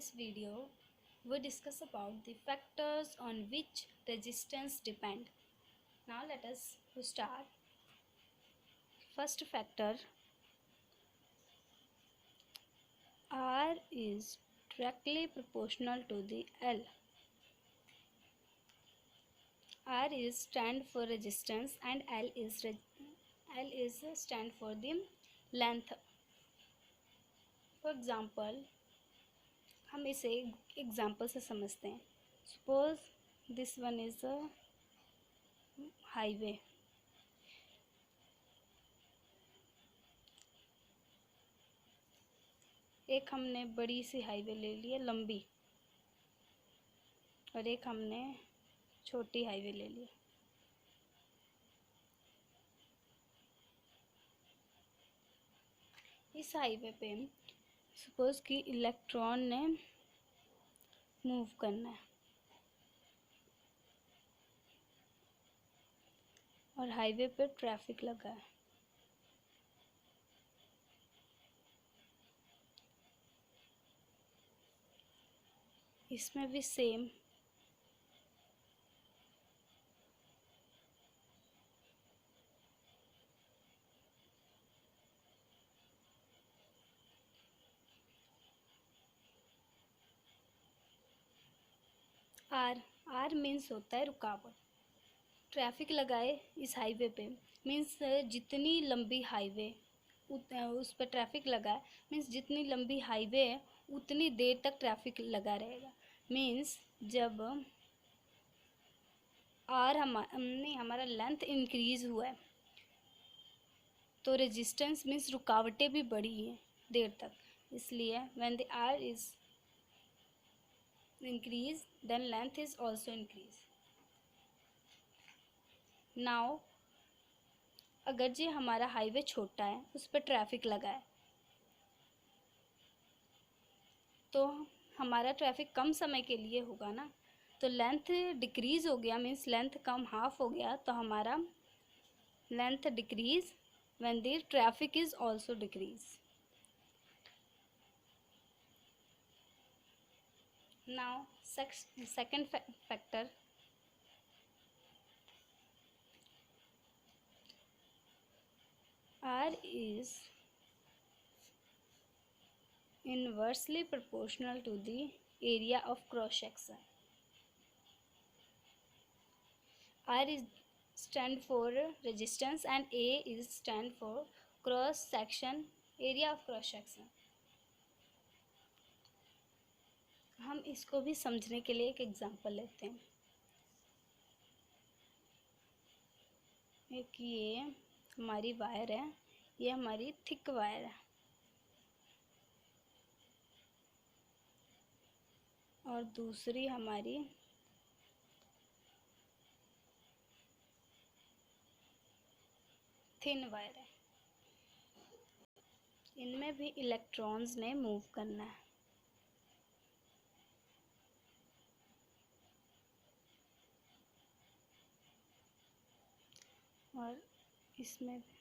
this video, we discuss about the factors on which resistance depend. Now let us start. First factor, R is directly proportional to the L. R is stand for resistance and L is stand for the length. For example, हम इसे example से समझते हैं. Suppose this one is a highway. एक हमने बड़ी सी highway ले ली है लंबी, और एक हमने छोटी हाईवे ले ली. इस हाईवे पे सपोज कि इलेक्ट्रॉन ने मूव करना है और हाईवे पे ट्रैफिक लगा है. इसमें भी सेम आर मीन्स होता है रुकावट. ट्रैफिक लगाए इस हाईवे पे मीन्स जितनी लंबी हाईवे उस पर ट्रैफिक लगा है मीन्स जितनी लंबी हाईवे है उतनी देर तक ट्रैफिक लगा रहेगा. मीन्स जब हमारा लेंथ इंक्रीज हुआ है तो रेजिस्टेंस मीन्स रुकावटें भी बढ़ी हैं देर तक. इसलिए when the R is increase then length is also increase. Now अगर जी हमारा हाईवे छोटा है उस पर ट्रैफिक लगा है तो हमारा ट्रैफिक कम समय के लिए होगा ना, तो लेंथ डिक्रीज़ हो गया मीन्स लेंथ कम हाफ हो गया तो हमारा length decrease when the traffic is also decrease. Now second factor, R is inversely proportional to the area of cross section. R is stand for resistance and A is stand for cross section, area of cross section. हम इसको भी समझने के लिए एक example लेते हैं. एक ये हमारी वायर है, ये हमारी थिक वायर है और दूसरी हमारी थिन वायर है. इनमें भी इलेक्ट्रॉन्स ने मूव करना है. और इसमें भी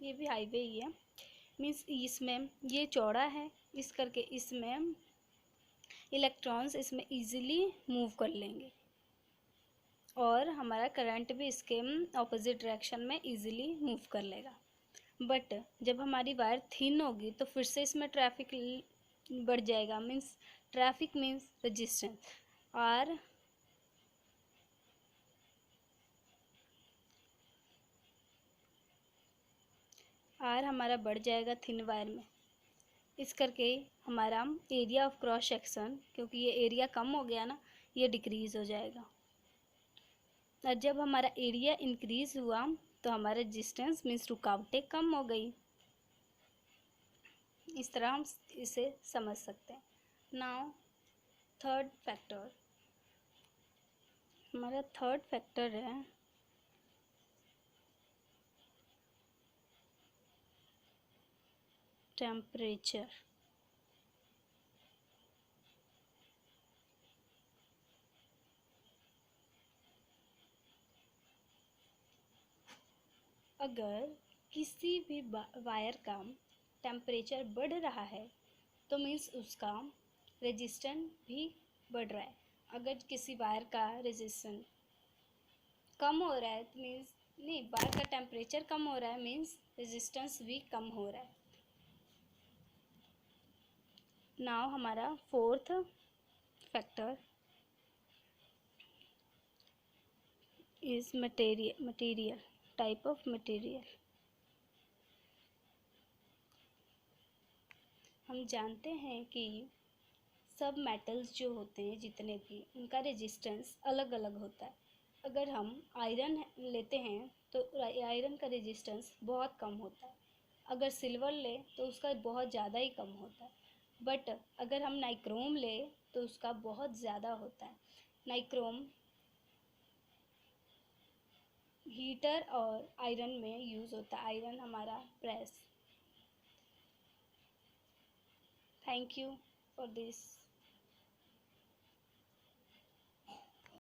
ये भी हाईवे ही है मीन्स इसमें ये चौड़ा है इस करके इसमें इलेक्ट्रॉन्स इसमें इजीली मूव कर लेंगे और हमारा करंट भी इसके ऑपोजिट डायरेक्शन में इजीली मूव कर लेगा. बट जब हमारी वायर थिन होगी तो फिर से इसमें ट्रैफिक बढ़ जाएगा. Means traffic means resistance. R हमारा बढ़ जाएगा थिन वायर में. इस करके हमारा एरिया ऑफ क्रॉस सेक्शन, क्योंकि ये एरिया कम हो गया ना, ये डिक्रीज़ हो जाएगा. और जब हमारा एरिया इंक्रीज़ हुआ तो हमारा रेजिस्टेंस मीन्स रुकावटें कम हो गई. इस तरह हम इसे समझ सकते हैं. नाउ थर्ड फैक्टर, हमारा थर्ड फैक्टर है टेम्परेचर. अगर किसी भी वायर का टेम्परेचर बढ़ रहा है तो मीन्स उसका रेजिस्टेंस भी बढ़ रहा है। अगर किसी वायर का रेजिस्टेंस कम हो रहा है तो मीन्स नहीं, वायर का टेम्परेचर कम हो रहा है मीन्स रेजिस्टेंस भी कम हो रहा है। नाउ हमारा fourth factor is material type of material. हम जानते हैं कि सब मेटल्स जो होते हैं जितने भी, उनका रेजिस्टेंस अलग अलग होता है। अगर हम आयरन लेते हैं तो आयरन का रेजिस्टेंस बहुत कम होता है। अगर सिल्वर ले तो उसका बहुत ज़्यादा ही कम होता है। बट अगर हम नाइक्रोम ले तो उसका बहुत ज़्यादा होता है। नाइक्रोम हीटर और आयरन में यूज़ होता है। आयरन हमारा press. Thank you for this.